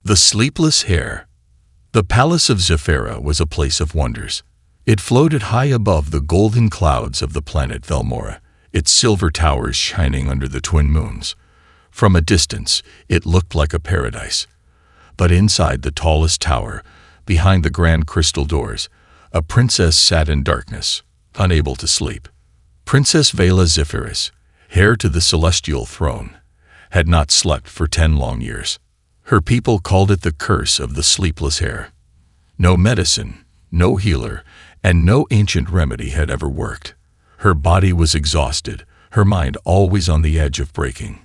The Sleepless Hare. The palace of Zephyra was a place of wonders. It floated high above the golden clouds of the planet Velmora, its silver towers shining under the twin moons. From a distance, it looked like a paradise. But inside the tallest tower, behind the grand crystal doors, a princess sat in darkness, unable to sleep. Princess Vela Zephyris, heir to the celestial throne, had not slept for 10 long years. Her people called it the curse of the sleepless hare. No medicine, no healer, and no ancient remedy had ever worked. Her body was exhausted, her mind always on the edge of breaking.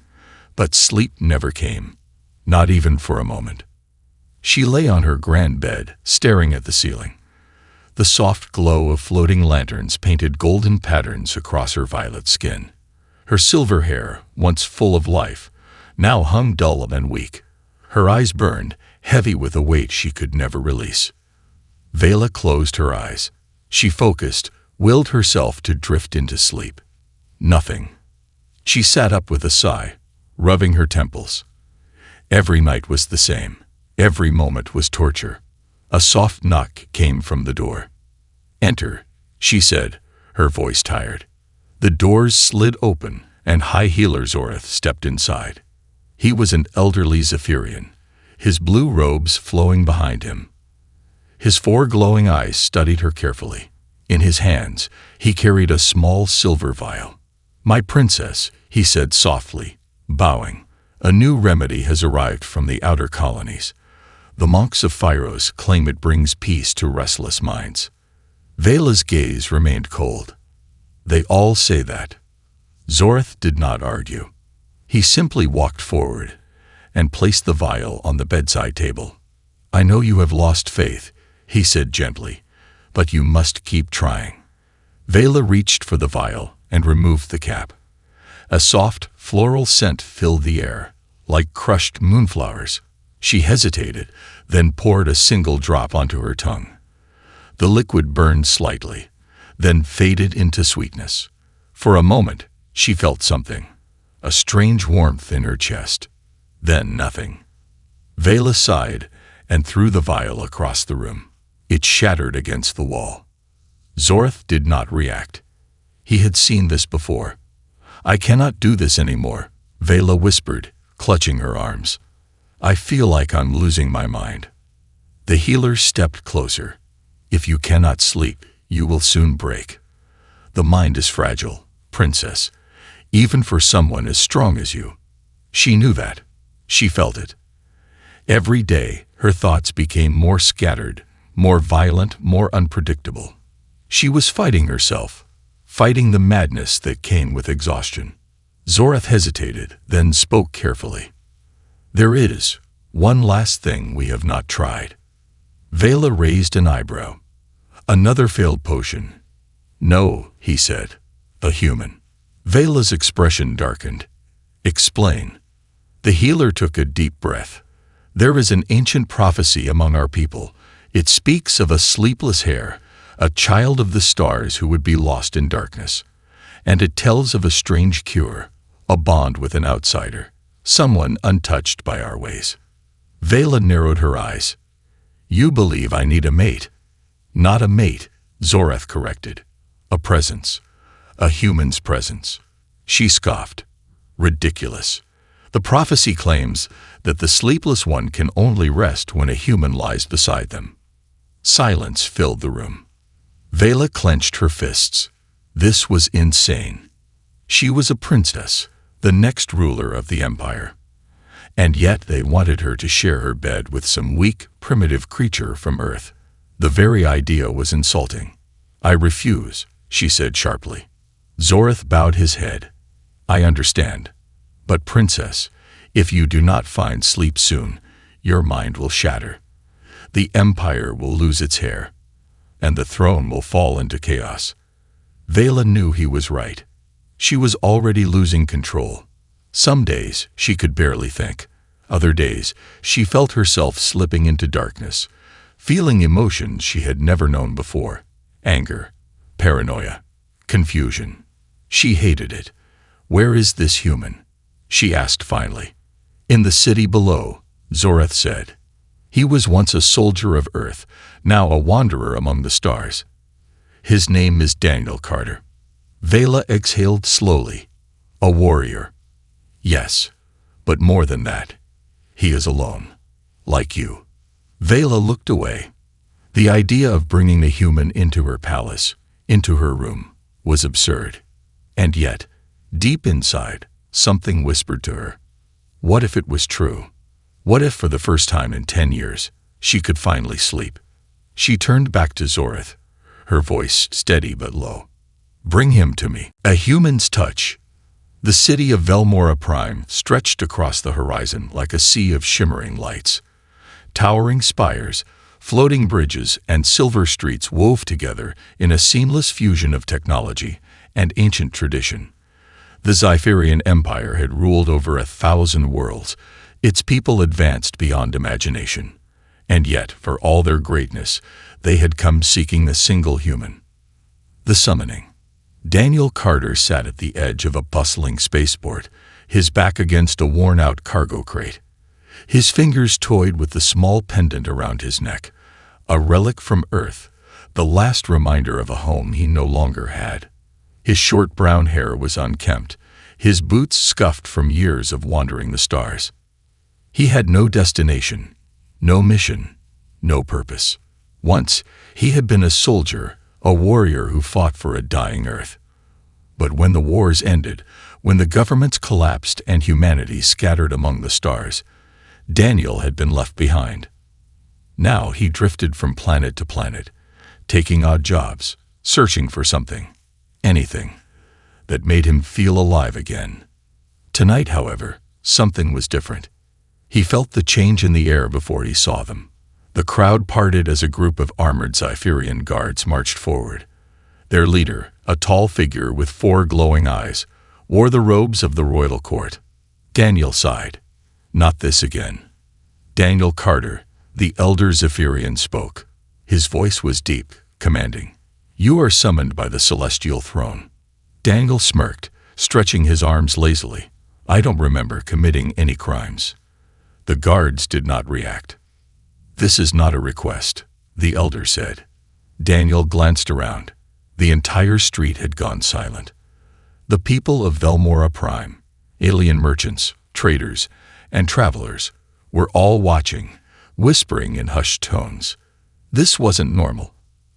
But sleep never came, not even for a moment. She lay on her grand bed, staring at the ceiling. The soft glow of floating lanterns painted golden patterns across her violet skin. Her silver hair, once full of life, now hung dull and weak. Her eyes burned, heavy with a weight she could never release. Vela closed her eyes. She focused, willed herself to drift into sleep. Nothing. She sat up with a sigh, rubbing her temples. Every night was the same. Every moment was torture. A soft knock came from the door. "Enter," she said, her voice tired. The doors slid open, and high-heeler Zoreth stepped inside. He was an elderly Zephyrian, his blue robes flowing behind him. His 4 glowing eyes studied her carefully. In his hands, he carried a small silver vial. "My princess," he said softly, bowing, "a new remedy has arrived from the outer colonies. The monks of Phyros claim it brings peace to restless minds." Vela's gaze remained cold. "They all say that." Zoreth did not argue. He simply walked forward and placed the vial on the bedside table. "I know you have lost faith," he said gently, "but you must keep trying." Vela reached for the vial and removed the cap. A soft, floral scent filled the air, like crushed moonflowers. She hesitated, then poured a single drop onto her tongue. The liquid burned slightly, then faded into sweetness. For a moment, she felt something, a strange warmth in her chest. Then nothing. Vela sighed and threw the vial across the room. It shattered against the wall. Zoreth did not react. He had seen this before. "I cannot do this anymore," Vela whispered, clutching her arms. "I feel like I'm losing my mind." The healer stepped closer. "If you cannot sleep, you will soon break. The mind is fragile, princess, even for someone as strong as you." She knew that. She felt it. Every day, her thoughts became more scattered, more violent, more unpredictable. She was fighting herself, fighting the madness that came with exhaustion. Zoreth hesitated, then spoke carefully. "There is one last thing we have not tried." Vela raised an eyebrow. "Another failed potion." "No," he said. "A human." Vela's expression darkened. "Explain." The healer took a deep breath. "There is an ancient prophecy among our people. It speaks of a sleepless hare, a child of the stars who would be lost in darkness. And it tells of a strange cure, a bond with an outsider, someone untouched by our ways." Vela narrowed her eyes. "You believe I need a mate." "Not a mate," Zoreth corrected. "A presence. A human's presence." She scoffed. "Ridiculous. The prophecy claims that the sleepless one can only rest when a human lies beside them." Silence filled the room. Vela clenched her fists. This was insane. She was a princess, the next ruler of the empire. And yet they wanted her to share her bed with some weak, primitive creature from Earth. The very idea was insulting. "I refuse," she said sharply. Zoreth bowed his head. "I understand. But princess, if you do not find sleep soon, your mind will shatter. The empire will lose its hair, and the throne will fall into chaos." Vela knew he was right. She was already losing control. Some days she could barely think. Other days she felt herself slipping into darkness, feeling emotions she had never known before. Anger, paranoia, confusion. She hated it. "Where is this human?" she asked finally. "In the city below," Zoreth said. He was once a soldier of Earth, now a wanderer among the stars. His name is Daniel Carter. Vela exhaled slowly. A warrior. Yes, but more than that. He is alone. Like you. Vela looked away. The idea of bringing the human into her palace, into her room, was absurd. And yet, deep inside, something whispered to her. What if it was true? What if, for the first time in 10 years, she could finally sleep? She turned back to Zorith, her voice steady but low. Bring him to me. A human's touch. The city of Velmora Prime stretched across the horizon like a sea of shimmering lights. Towering spires, floating bridges, and silver streets wove together in a seamless fusion of technology and ancient tradition. The Zypherian Empire had ruled over 1,000 worlds. Its people advanced beyond imagination. And yet, for all their greatness, they had come seeking the single human. The summoning. Daniel Carter sat at the edge of a bustling spaceport, his back against a worn-out cargo crate. His fingers toyed with the small pendant around his neck, a relic from Earth, the last reminder of a home he no longer had. His short brown hair was unkempt, his boots scuffed from years of wandering the stars. He had no destination, no mission, no purpose. Once, he had been a soldier, a warrior who fought for a dying Earth. But when the wars ended, when the governments collapsed and humanity scattered among the stars, Daniel had been left behind. Now he drifted from planet to planet, taking odd jobs, searching for something, anything, that made him feel alive again. Tonight, however, something was different. He felt the change in the air before he saw them. The crowd parted as a group of armored Zypherian guards marched forward. Their leader, a tall figure with 4 glowing eyes, wore the robes of the royal court. Daniel sighed. Not this again. Daniel Carter, the elder Zypherian, spoke. His voice was deep, commanding. You are summoned by the celestial throne. Daniel smirked, stretching his arms lazily. I don't remember committing any crimes. The guards did not react. This is not a request, the elder said. Daniel glanced around. The entire street had gone silent. The people of Velmora Prime, alien merchants, traders, and travelers, were all watching, whispering in hushed tones. This wasn't normal.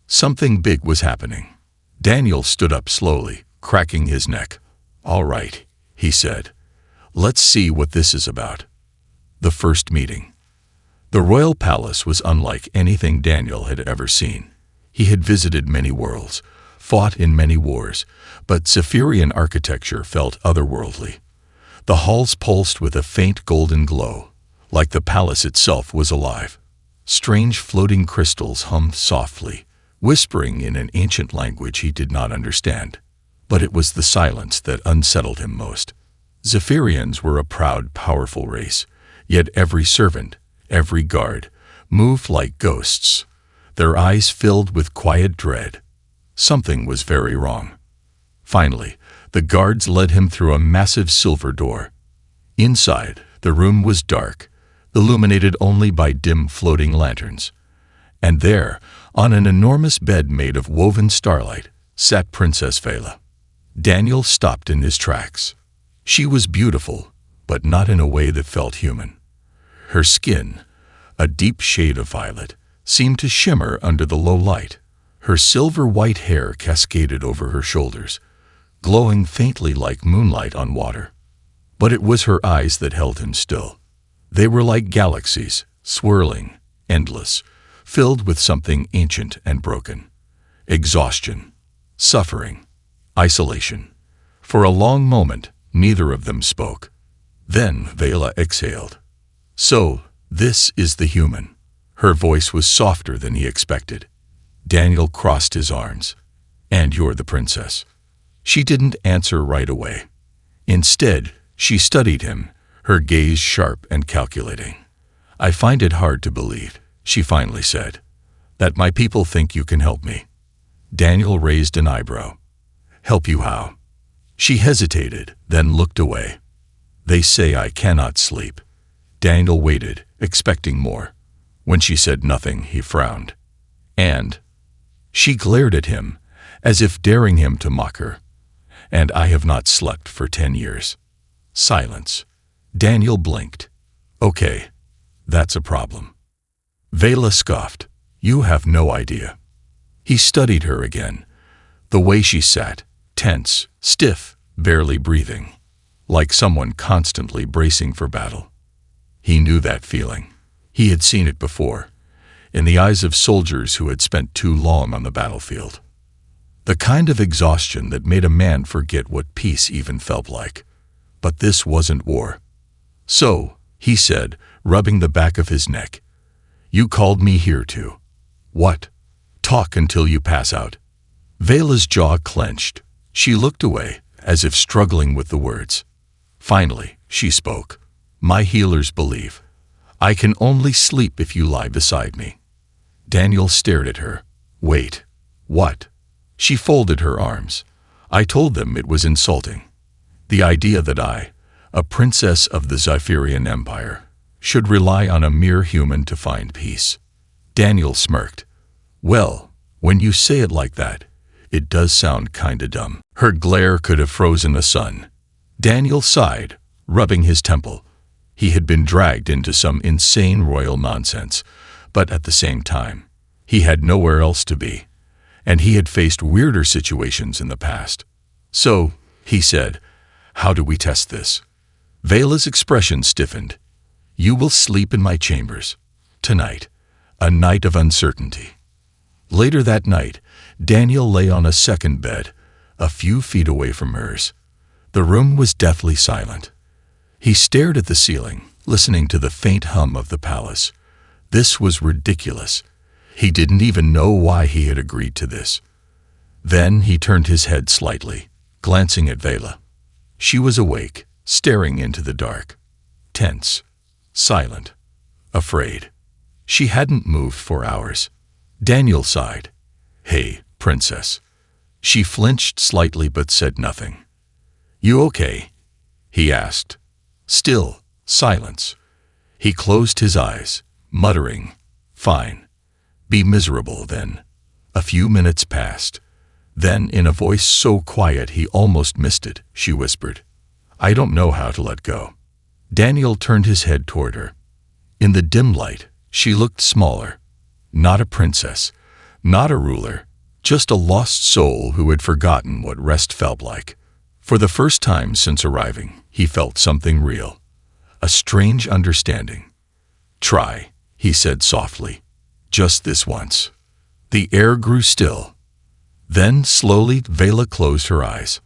Something big was happening. Daniel stood up slowly, cracking his neck. All right, he said. Let's see what this is about. The first meeting. The royal palace was unlike anything Daniel had ever seen. He had visited many worlds, fought in many wars, but Zypherian architecture felt otherworldly. The halls pulsed with a faint golden glow, like the palace itself was alive. Strange floating crystals hummed softly, whispering in an ancient language he did not understand. But it was the silence that unsettled him most. Zypherians were a proud, powerful race, yet every servant, every guard, moved like ghosts, their eyes filled with quiet dread. Something was very wrong. Finally, the guards led him through a massive silver door. Inside, the room was dark, illuminated only by dim floating lanterns. And there, on an enormous bed made of woven starlight, sat Princess Vela. Daniel stopped in his tracks. She was beautiful, but not in a way that felt human. Her skin, a deep shade of violet, seemed to shimmer under the low light. Her silver-white hair cascaded over her shoulders, glowing faintly like moonlight on water. But it was her eyes that held him still. They were like galaxies, swirling, endless, filled with something ancient and broken. Exhaustion, suffering, isolation. For a long moment, neither of them spoke. Then Vela exhaled. So, this is the human. Her voice was softer than he expected. Daniel crossed his arms. And you're the princess. She didn't answer right away. Instead, she studied him, her gaze sharp and calculating. I find it hard to believe, she finally said, that my people think you can help me. Daniel raised an eyebrow. Help you how? She hesitated, then looked away. They say I cannot sleep. Daniel waited, expecting more. When she said nothing, he frowned. And she glared at him, as if daring him to mock her. And I have not slept for 10 years. Silence. Daniel blinked. Okay, that's a problem. Vela scoffed. You have no idea. He studied her again. The way she sat, tense, stiff, barely breathing, like someone constantly bracing for battle. He knew that feeling. He had seen it before, in the eyes of soldiers who had spent too long on the battlefield. The kind of exhaustion that made a man forget what peace even felt like. But this wasn't war. So, he said, rubbing the back of his neck, you called me here to. What? Talk until you pass out. Vela's jaw clenched. She looked away, as if struggling with the words. Finally, she spoke. My healers believe. I can only sleep if you lie beside me. Daniel stared at her. Wait. What? She folded her arms. I told them it was insulting. The idea that I, a princess of the Zephyrian Empire, should rely on a mere human to find peace. Daniel smirked. Well, when you say it like that, it does sound kinda dumb. Her glare could have frozen the sun. Daniel sighed, rubbing his temple. He had been dragged into some insane royal nonsense, but at the same time, he had nowhere else to be, and he had faced weirder situations in the past. So, he said, how do we test this? Vela's expression stiffened. You will sleep in my chambers. Tonight. A night of uncertainty. Later that night, Daniel lay on a second bed, a few feet away from hers. The room was deathly silent. He stared at the ceiling, listening to the faint hum of the palace. This was ridiculous. He didn't even know why he had agreed to this. Then he turned his head slightly, glancing at Vela. She was awake, staring into the dark. Tense. Silent. Afraid. She hadn't moved for hours. Daniel sighed. Hey, princess. She flinched slightly but said nothing. You okay? He asked. Still, silence. He closed his eyes, muttering, Fine. Be miserable, then. A few minutes passed. Then, in a voice so quiet he almost missed it, she whispered, I don't know how to let go. Daniel turned his head toward her. In the dim light, she looked smaller. Not a princess, not a ruler, just a lost soul who had forgotten what rest felt like. For the first time since arriving, he felt something real. A strange understanding. Try, he said softly. Just this once. The air grew still. Then, slowly, Vela closed her eyes.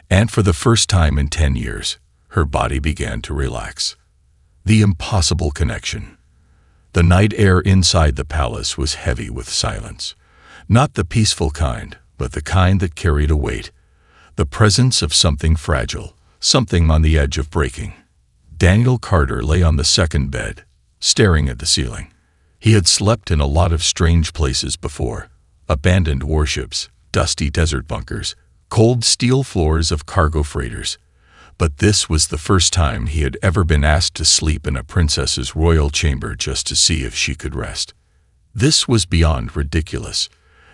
And for the first time in 10 years, her body began to relax. The impossible connection. The night air inside the palace was heavy with silence. Not the peaceful kind, but the kind that carried a weight. The presence of something fragile, something on the edge of breaking. Daniel Carter lay on the second bed, staring at the ceiling. He had slept in a lot of strange places before. Abandoned warships, dusty desert bunkers, cold steel floors of cargo freighters. But this was the first time he had ever been asked to sleep in a princess's royal chamber just to see if she could rest. This was beyond ridiculous.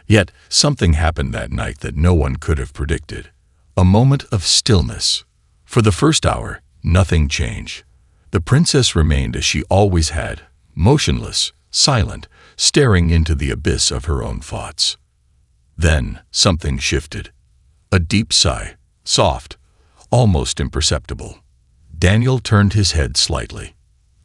Yet something happened that night that no one could have predicted. A moment of stillness. For the first hour, nothing changed. The princess remained as she always had, motionless, silent, staring into the abyss of her own thoughts. Then something shifted. A deep sigh, soft, almost imperceptible. Daniel turned his head slightly.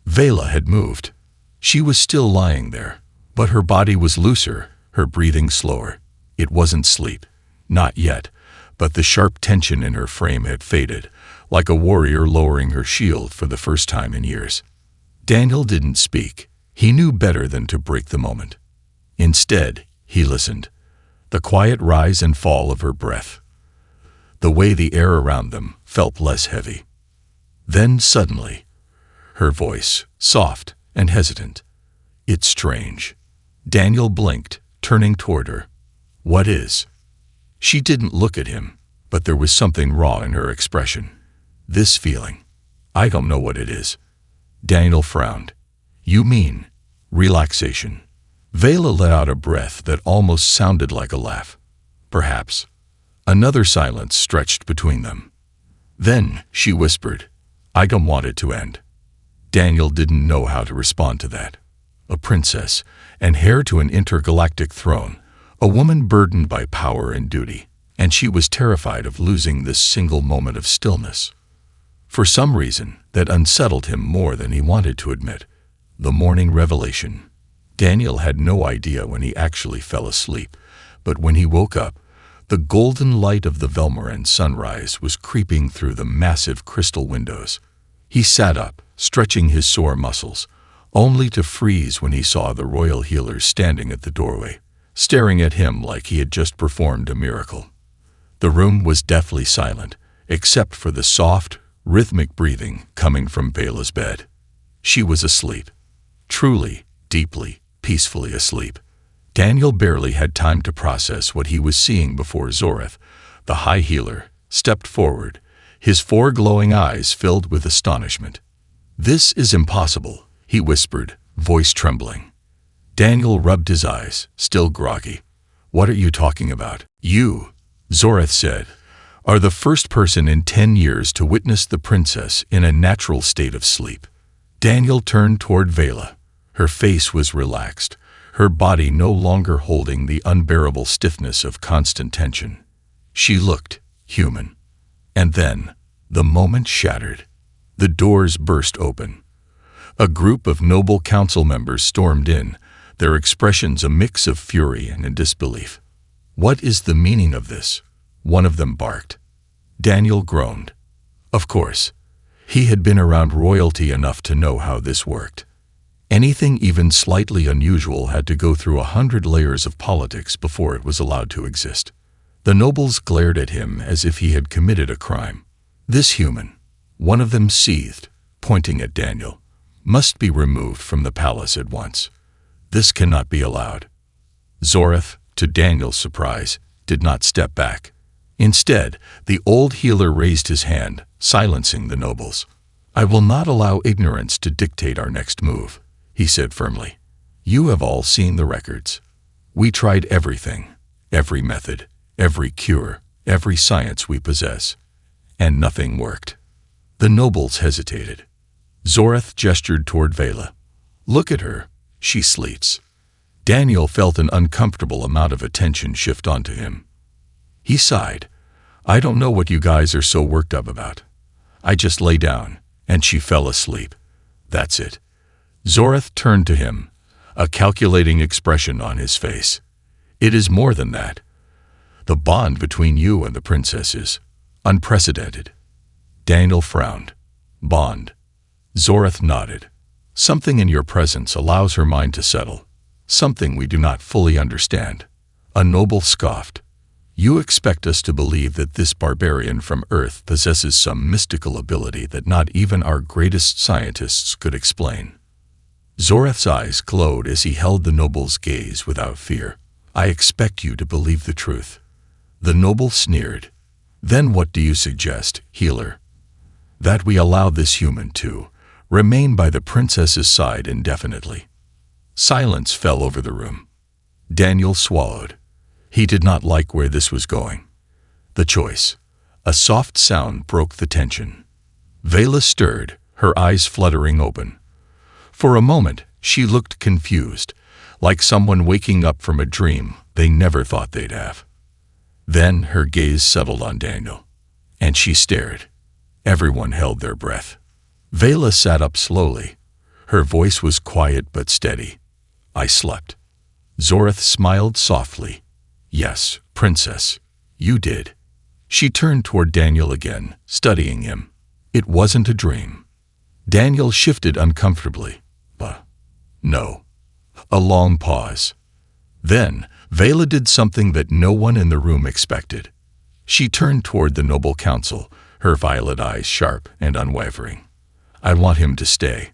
Vela had moved. She was still lying there, but her body was looser, her breathing slower. It wasn't sleep. Not yet, but the sharp tension in her frame had faded, like a warrior lowering her shield for the first time in years. Daniel didn't speak. He knew better than to break the moment. Instead, he listened. The quiet rise and fall of her breath. The way the air around them felt less heavy. Then suddenly, her voice, soft and hesitant. It's strange. Daniel blinked, turning toward her. What is? She didn't look at him, but there was something raw in her expression. This feeling. I don't know what it is. Daniel frowned. You mean, Relaxation. Vela let out a breath that almost sounded like a laugh. Perhaps. Another silence stretched between them. Then she whispered, "I don't want it to end." Daniel didn't know how to respond to that. A princess, and heir to an intergalactic throne, a woman burdened by power and duty, and she was terrified of losing this single moment of stillness. For some reason, that unsettled him more than he wanted to admit. The morning revelation. Daniel had no idea when he actually fell asleep, but when he woke up, the golden light of the Velmoran sunrise was creeping through the massive crystal windows. He sat up, stretching his sore muscles, only to freeze when he saw the royal healers standing at the doorway, staring at him like he had just performed a miracle. The room was deathly silent, except for the soft, rhythmic breathing coming from Vela's bed. She was asleep. Truly, deeply, peacefully asleep. Daniel barely had time to process what he was seeing before Zoreth, the high healer, stepped forward, his 4 glowing eyes filled with astonishment. "This is impossible," he whispered, voice trembling. Daniel rubbed his eyes, still groggy. "What are you talking about?" "You," Zoreth said, "are the first person in 10 years to witness the princess in a natural state of sleep." Daniel turned toward Vela. Her face was relaxed, her body no longer holding the unbearable stiffness of constant tension. She looked human. And then, the moment shattered. The doors burst open. A group of noble council members stormed in, their expressions a mix of fury and disbelief. "What is the meaning of this?" one of them barked. Daniel groaned. Of course, he had been around royalty enough to know how this worked. Anything even slightly unusual had to go through 100 layers of politics before it was allowed to exist. The nobles glared at him as if he had committed a crime. "This human," one of them seethed, pointing at Daniel, "must be removed from the palace at once. This cannot be allowed." Zoreth, to Daniel's surprise, did not step back. Instead, the old healer raised his hand, silencing the nobles. "I will not allow ignorance to dictate our next move," he said firmly. "You have all seen the records. We tried everything, every method, every cure, every science we possess, and nothing worked." The nobles hesitated. Zoreth gestured toward Vela. "Look at her. She sleeps." Daniel felt an uncomfortable amount of attention shift onto him. He sighed. "I don't know what you guys are so worked up about. I just lay down, and she fell asleep. That's it." Zoreth turned to him, a calculating expression on his face. "It is more than that. The bond between you and the princess is unprecedented." Daniel frowned. "Bond?" Zoreth nodded. "Something in your presence allows her mind to settle. Something we do not fully understand." A noble scoffed. "You expect us to believe that this barbarian from Earth possesses some mystical ability that not even our greatest scientists could explain." Zoreth's eyes glowed as he held the noble's gaze without fear. "I expect you to believe the truth." The noble sneered. "Then what do you suggest, healer?" "That we allow this human to remain by the princess's side indefinitely." Silence fell over the room. Daniel swallowed. He did not like where this was going. The choice. A soft sound broke the tension. Vela stirred, her eyes fluttering open. For a moment, she looked confused, like someone waking up from a dream they never thought they'd have. Then her gaze settled on Daniel, and she stared. Everyone held their breath. Vela sat up slowly. Her voice was quiet but steady. "I slept." Zoreth smiled softly. "Yes, princess, you did." She turned toward Daniel again, studying him. "It wasn't a dream." Daniel shifted uncomfortably. No." A long pause. Then, Vela did something that no one in the room expected. She turned toward the noble council, her violet eyes sharp and unwavering. "I want him to stay."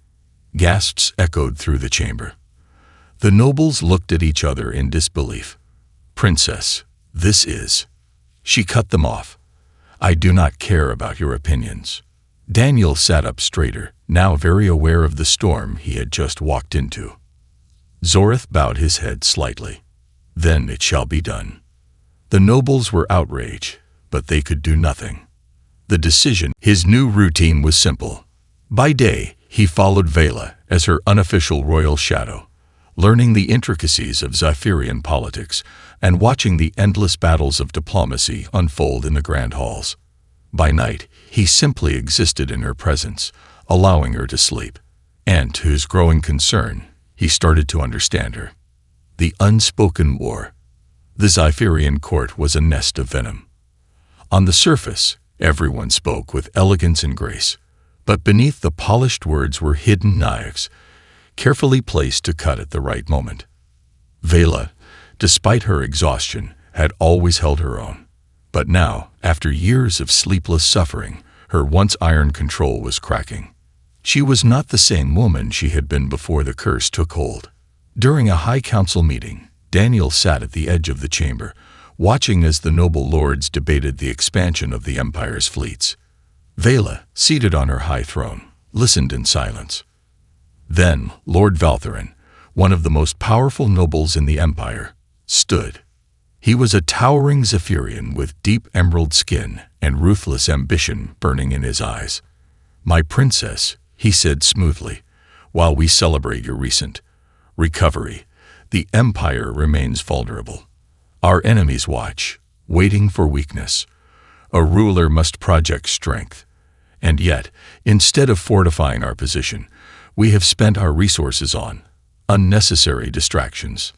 Gasps echoed through the chamber. The nobles looked at each other in disbelief. "Princess, this is..." She cut them off. "I do not care about your opinions." Daniel sat up straighter, now very aware of the storm he had just walked into. Zorith bowed his head slightly. Then it shall be done. The nobles were outraged, but they could do nothing. His new routine was simple. By day, he followed Vela as her unofficial royal shadow, learning the intricacies of Zephyrian politics and watching the endless battles of diplomacy unfold in the grand halls. By night, he simply existed in her presence, allowing her to sleep. And to his growing concern, he started to understand her. The unspoken war. The Zephyrian court was a nest of venom. On the surface, everyone spoke with elegance and grace, but beneath the polished words were hidden knives, carefully placed to cut at the right moment. Vela, despite her exhaustion, had always held her own. But now, after years of sleepless suffering, her once iron control was cracking. She was not the same woman she had been before the curse took hold. During a high council meeting, Daniel sat at the edge of the chamber, watching as the noble lords debated the expansion of the Empire's fleets. Vela, seated on her high throne, listened in silence. Then Lord Valtherin, one of the most powerful nobles in the Empire, stood. He was a towering Zephyrian with deep emerald skin and ruthless ambition burning in his eyes. "My princess," he said smoothly, "while we celebrate your recent recovery, the Empire remains vulnerable. Our enemies watch, waiting for weakness. A ruler must project strength. And yet, instead of fortifying our position, we have spent our resources on unnecessary distractions."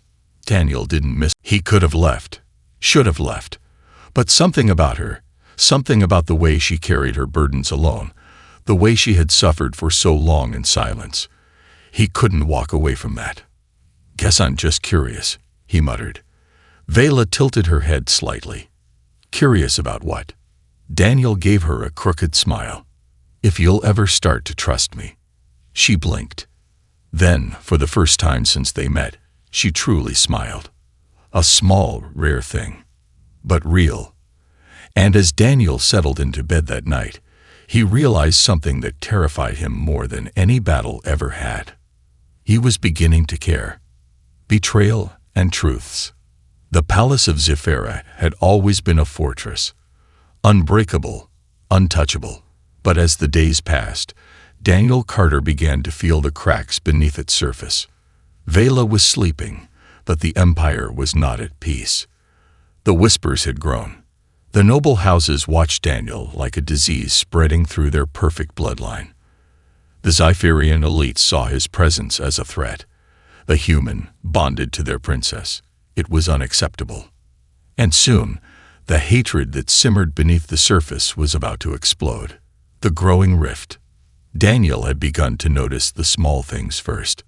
Daniel didn't miss. He could have left, should have left. But something about her, something about the way she carried her burdens alone, the way she had suffered for so long in silence. He couldn't walk away from that. "Guess I'm just curious," he muttered. Vela tilted her head slightly. "Curious about what?" Daniel gave her a crooked smile. "If you'll ever start to trust me." She blinked. Then, for the first time since they met, she truly smiled. A small, rare thing, but real. And as Daniel settled into bed that night, he realized something that terrified him more than any battle ever had. He was beginning to care. Betrayal and truths. The palace of Zephyra had always been a fortress, unbreakable, untouchable. But as the days passed, Daniel Carter began to feel the cracks beneath its surface. Vela was sleeping, but the Empire was not at peace. The whispers had grown. The noble houses watched Daniel like a disease spreading through their perfect bloodline. The Zephyrian elite saw his presence as a threat. The human bonded to their princess. It was unacceptable. And soon, the hatred that simmered beneath the surface was about to explode. The growing rift. Daniel had begun to notice the small things first.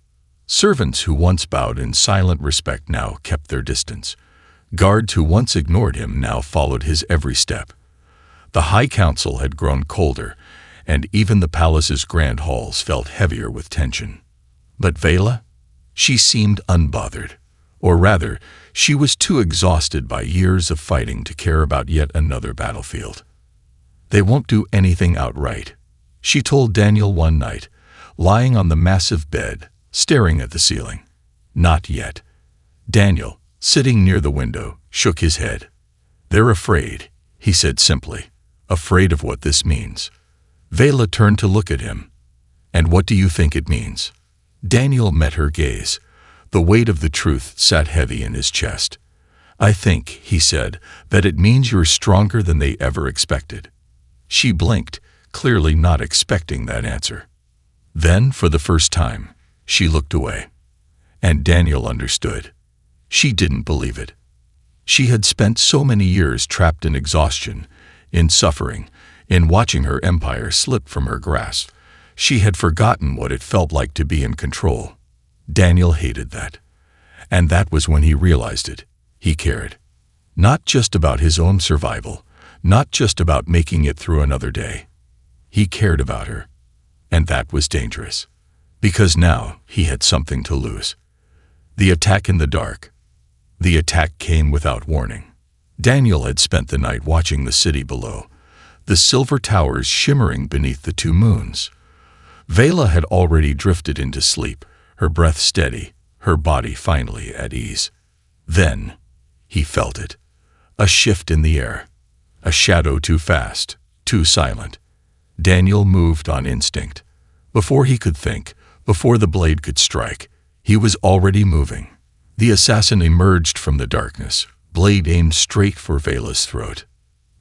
Servants who once bowed in silent respect now kept their distance. Guards who once ignored him now followed his every step. The High Council had grown colder, and even the palace's grand halls felt heavier with tension. But Vela? She seemed unbothered. Or rather, she was too exhausted by years of fighting to care about yet another battlefield. "They won't do anything outright," she told Daniel one night, lying on the massive bed, staring at the ceiling. "Not yet." Daniel, sitting near the window, shook his head. "They're afraid," he said simply, "afraid of what this means." Vela turned to look at him. "And what do you think it means?" Daniel met her gaze. The weight of the truth sat heavy in his chest. "I think," he said, "that it means you're stronger than they ever expected." She blinked, clearly not expecting that answer. Then, for the first time, she looked away. And Daniel understood. She didn't believe it. She had spent so many years trapped in exhaustion, in suffering, in watching her empire slip from her grasp. She had forgotten what it felt like to be in control. Daniel hated that. And that was when he realized it. He cared. Not just about his own survival, not just about making it through another day. He cared about her. And that was dangerous. Because now he had something to lose. The attack in the dark. The attack came without warning. Daniel had spent the night watching the city below, the silver towers shimmering beneath the two moons. Vela had already drifted into sleep, her breath steady, her body finally at ease. Then, he felt it. A shift in the air. A shadow too fast, too silent. Daniel moved on instinct. Before he could think, before the blade could strike, he was already moving. The assassin emerged from the darkness, blade aimed straight for Vela's throat.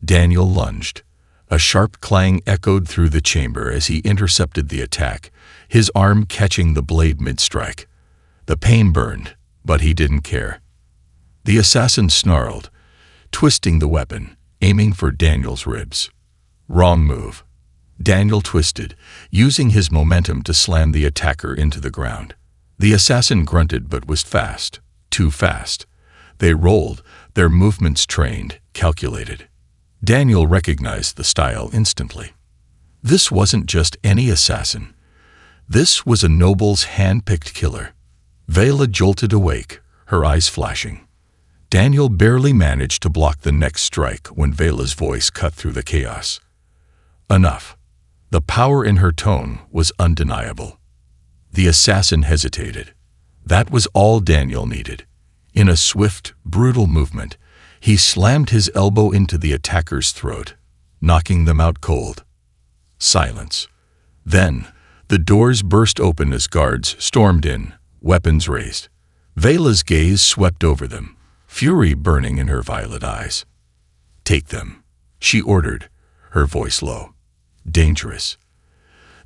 Daniel lunged. A sharp clang echoed through the chamber as he intercepted the attack, his arm catching the blade mid-strike. The pain burned, but he didn't care. The assassin snarled, twisting the weapon, aiming for Daniel's ribs. Wrong move. Daniel twisted, using his momentum to slam the attacker into the ground. The assassin grunted but was fast, too fast. They rolled, their movements trained, calculated. Daniel recognized the style instantly. This wasn't just any assassin. This was a noble's hand-picked killer. Vela jolted awake, her eyes flashing. Daniel barely managed to block the next strike when Vela's voice cut through the chaos. Enough. The power in her tone was undeniable. The assassin hesitated. That was all Daniel needed. In a swift, brutal movement, he slammed his elbow into the attacker's throat, knocking them out cold. Silence. Then, the doors burst open as guards stormed in, weapons raised. Vela's gaze swept over them, fury burning in her violet eyes. "Take them," she ordered, her voice low. "Dangerous."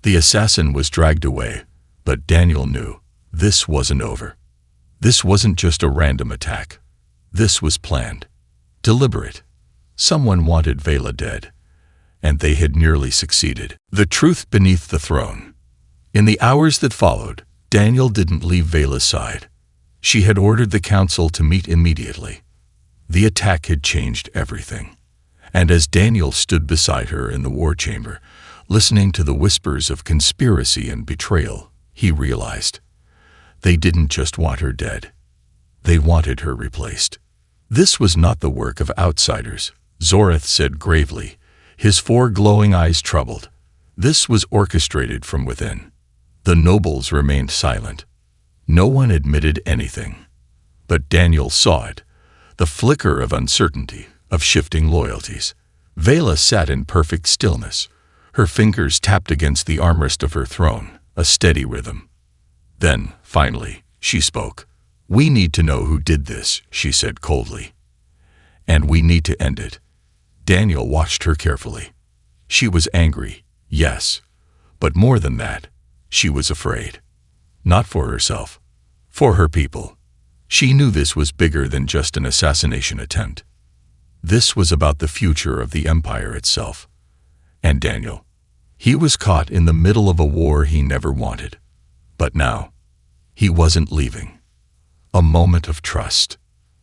The assassin was dragged away, but Daniel knew this wasn't over. This wasn't just a random attack. This was planned, deliberate. Someone wanted Vela dead, and they had nearly succeeded. The truth beneath the throne. In the hours that followed, Daniel didn't leave Vela's side. She had ordered the council to meet immediately. The attack had changed everything. And as Daniel stood beside her in the war chamber, listening to the whispers of conspiracy and betrayal, he realized they didn't just want her dead. They wanted her replaced. This was not the work of outsiders, Zoreth said gravely, his 4 glowing eyes troubled. This was orchestrated from within. The nobles remained silent. No one admitted anything. But Daniel saw it, the flicker of uncertainty, of shifting loyalties. Vela sat in perfect stillness. Her fingers tapped against the armrest of her throne, a steady rhythm. Then, finally, she spoke. "We need to know who did this," she said coldly. "And we need to end it." Daniel watched her carefully. She was angry, yes, but more than that, she was afraid. Not for herself, for her people. She knew this was bigger than just an assassination attempt. This was about the future of the empire itself. And Daniel, he was caught in the middle of a war he never wanted. But now, he wasn't leaving. A moment of trust.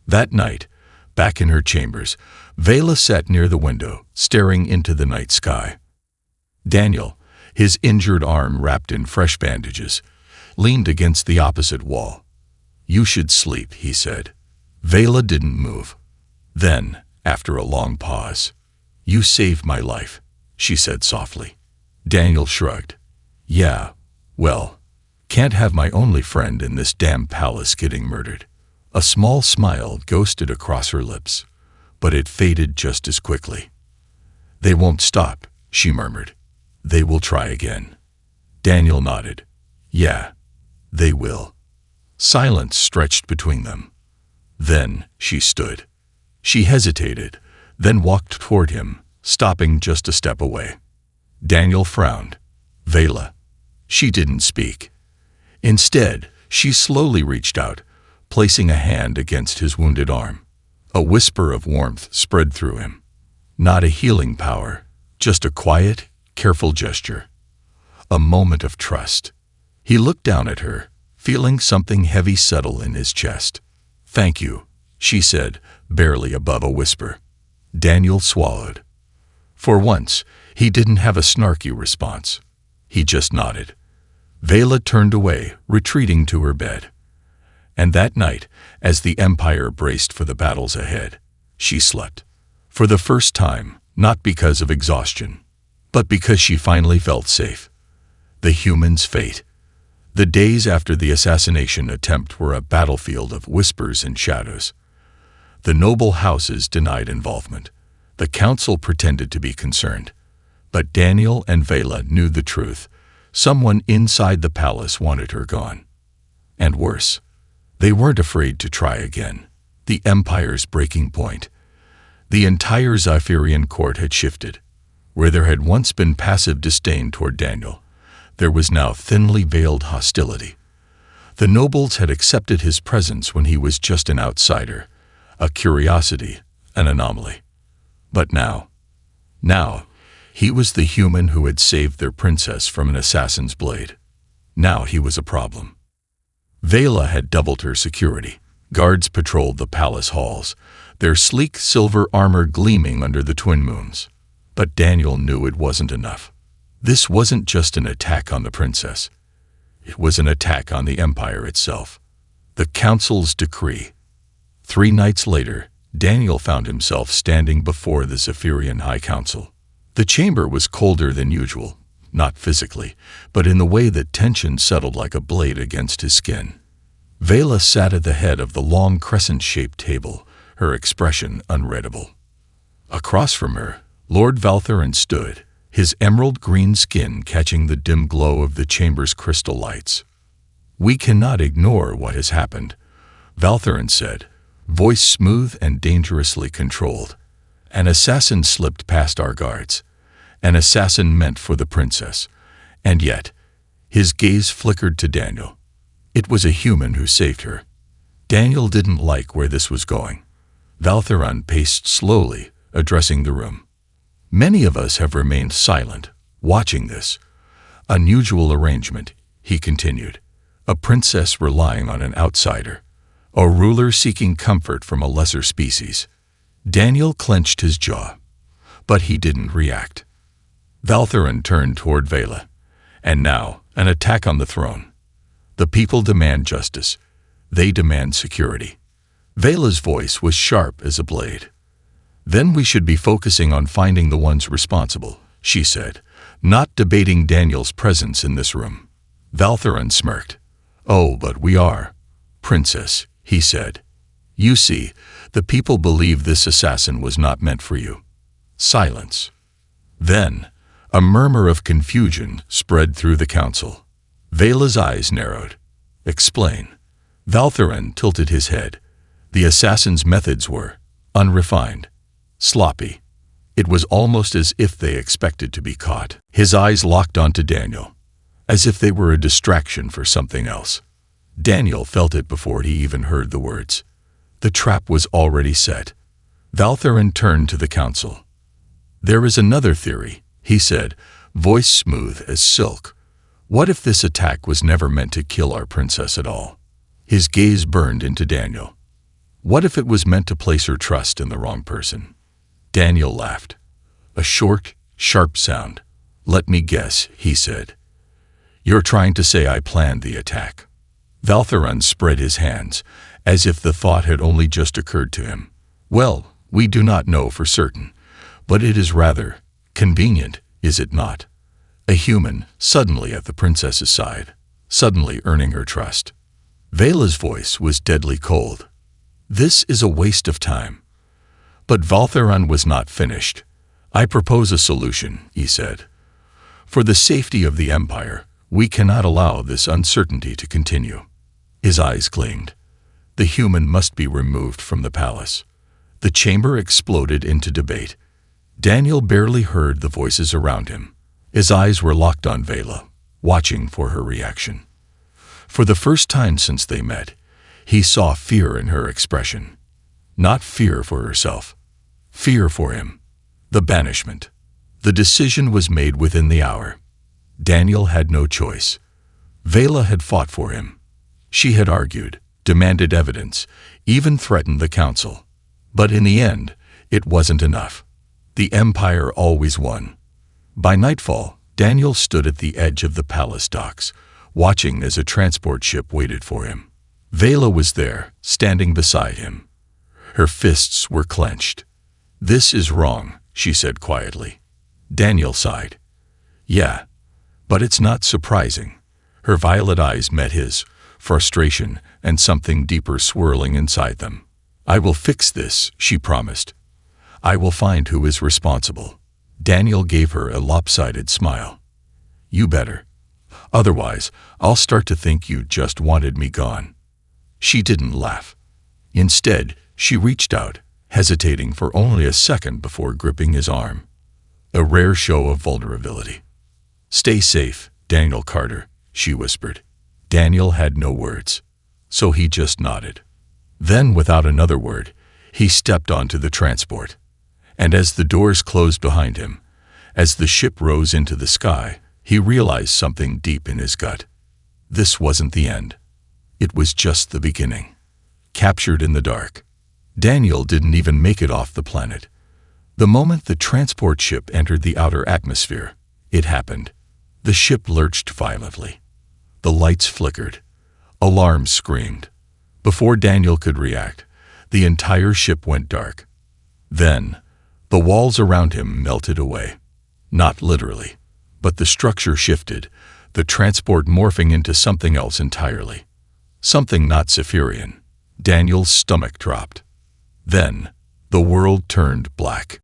That night, back in her chambers, Vela sat near the window, staring into the night sky. Daniel, his injured arm wrapped in fresh bandages, leaned against the opposite wall. "You should sleep," he said. Vela didn't move. Then, after a long pause, "You saved my life," she said softly. Daniel shrugged. "Yeah, well, can't have my only friend in this damn palace getting murdered." A small smile ghosted across her lips, but it faded just as quickly. "They won't stop," she murmured. "They will try again." Daniel nodded. "Yeah, they will." Silence stretched between them. Then she stood. She hesitated, then walked toward him, stopping just a step away. Daniel frowned. "Vela." She didn't speak. Instead, she slowly reached out, placing a hand against his wounded arm. A whisper of warmth spread through him. Not a healing power, just a quiet, careful gesture. A moment of trust. He looked down at her, feeling something heavy settle in his chest. "Thank you," she said, barely above a whisper. Daniel swallowed. For once, he didn't have a snarky response. He just nodded. Vela turned away, retreating to her bed. And that night, as the Empire braced for the battles ahead, she slept. For the first time, not because of exhaustion, but because she finally felt safe. The human's fate. The days after the assassination attempt were a battlefield of whispers and shadows. The noble houses denied involvement. The council pretended to be concerned. But Daniel and Vela knew the truth. Someone inside the palace wanted her gone. And worse, they weren't afraid to try again. The Empire's breaking point. The entire Zephyrian court had shifted. Where there had once been passive disdain toward Daniel, there was now thinly veiled hostility. The nobles had accepted his presence when he was just an outsider, a curiosity, an anomaly. But now, he was the human who had saved their princess from an assassin's blade. Now he was a problem. Vela had doubled her security. Guards patrolled the palace halls, their sleek silver armor gleaming under the twin moons. But Daniel knew it wasn't enough. This wasn't just an attack on the princess. It was an attack on the Empire itself. The council's decree. 3 nights later, Daniel found himself standing before the Zephyrian High Council. The chamber was colder than usual, not physically, but in the way that tension settled like a blade against his skin. Vela sat at the head of the long crescent-shaped table, her expression unreadable. Across from her, Lord Valtherin stood, his emerald-green skin catching the dim glow of the chamber's crystal lights. "We cannot ignore what has happened," Valtherin said, voice smooth and dangerously controlled. "An assassin slipped past our guards, an assassin meant for the princess. And yet," his gaze flickered to Daniel, "it was a human who saved her." Daniel didn't like where this was going. Valtherin paced slowly, addressing the room. "Many of us have remained silent, watching this. Unusual arrangement," he continued. "A princess relying on an outsider. A ruler seeking comfort from a lesser species." Daniel clenched his jaw, but he didn't react. Valtherin turned toward Vela. "And now, an attack on the throne. The people demand justice. They demand security." Vela's voice was sharp as a blade. "Then we should be focusing on finding the ones responsible," she said, "not debating Daniel's presence in this room." Valtherin smirked. "Oh, but we are, Princess," he said. "You see, the people believe this assassin was not meant for you." Silence. Then, a murmur of confusion spread through the council. Vela's eyes narrowed. "Explain." Valtherin tilted his head. The assassin's methods were unrefined, sloppy. It was almost as if they expected to be caught. His eyes locked onto Daniel, as if they were a distraction for something else. Daniel felt it before he even heard the words. The trap was already set. Valtherin turned to the council. "There is another theory," he said, voice smooth as silk. "What if this attack was never meant to kill our princess at all?" His gaze burned into Daniel. "What if it was meant to place her trust in the wrong person?" Daniel laughed. A short, sharp sound. "Let me guess," he said. "You're trying to say I planned the attack." Valtherin spread his hands, as if the thought had only just occurred to him. "Well, we do not know for certain, but it is rather convenient, is it not? A human, suddenly at the princess's side, suddenly earning her trust." Vela's voice was deadly cold. "This is a waste of time." But Valtherin was not finished. "I propose a solution," he said. "For the safety of the Empire, we cannot allow this uncertainty to continue." His eyes gleamed. The human must be removed from the palace. The chamber exploded into debate. Daniel barely heard the voices around him. His eyes were locked on Vela, watching for her reaction. For the first time since they met, he saw fear in her expression. Not fear for herself. Fear for him. The banishment. The decision was made within the hour. Daniel had no choice. Vela had fought for him. She had argued, demanded evidence, even threatened the council. But in the end, it wasn't enough. The Empire always won. By nightfall, Daniel stood at the edge of the palace docks, watching as a transport ship waited for him. Vela was there, standing beside him. Her fists were clenched. "This is wrong," she said quietly. Daniel sighed. "Yeah, but it's not surprising. Her violet eyes met his, frustration and something deeper swirling inside them. "I will fix this," she promised. "I will find who is responsible." Daniel gave her a lopsided smile. "You better. Otherwise, I'll start to think you just wanted me gone." She didn't laugh. Instead, she reached out, hesitating for only a second before gripping his arm. A rare show of vulnerability. "Stay safe, Daniel Carter," she whispered. Daniel had no words, so he just nodded. Then, without another word, he stepped onto the transport. And as the doors closed behind him, as the ship rose into the sky, he realized something deep in his gut. This wasn't the end. It was just the beginning. Captured in the dark. Daniel didn't even make it off the planet. The moment the transport ship entered the outer atmosphere, it happened. The ship lurched violently. The lights flickered. Alarms screamed. Before Daniel could react, the entire ship went dark. Then, the walls around him melted away. Not literally, but the structure shifted, the transport morphing into something else entirely. Something not Zephyrian. Daniel's stomach dropped. Then, the world turned black.